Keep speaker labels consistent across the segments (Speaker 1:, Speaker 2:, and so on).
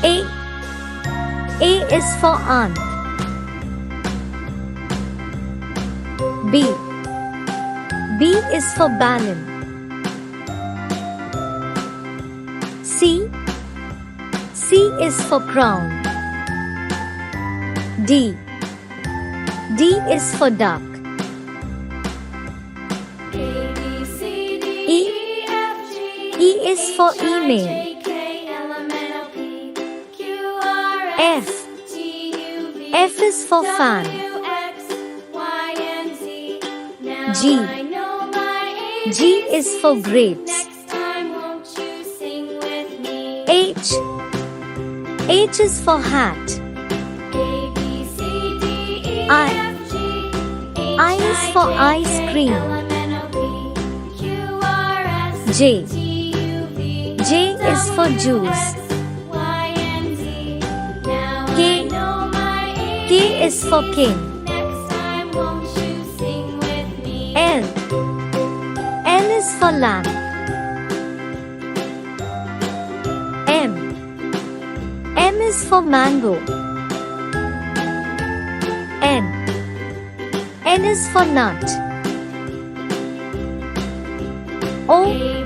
Speaker 1: A. A is for aunt. B. B is for balloon. C. C is for crown. D. D is for duck. E. E is for email. F. F is for fan. G. G is for grapes. H. H is for hat. I is for ice cream. J. J is for juice. K. K is for king. L. L is for lamp. M. M is for mango. N. N is for nut. O.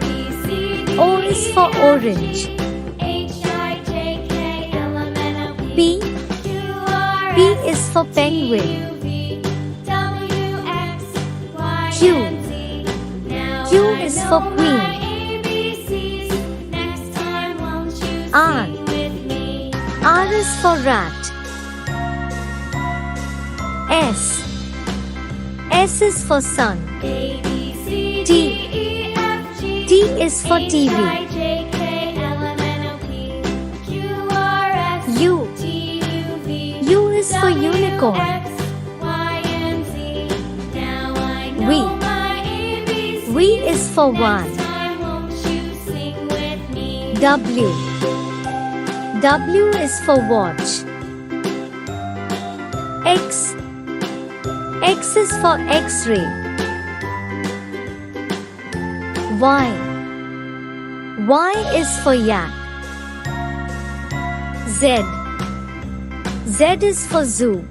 Speaker 1: O is for orange. P. P is for penguin. Q. Q is for queen. R. R is for rat. S. S is for sun. T. T is for TV. U. U is for unicorn. V. V is for one. W. W is for watch. X. X is for X-ray. Y. Y is for yak. Z. Z is for zoo.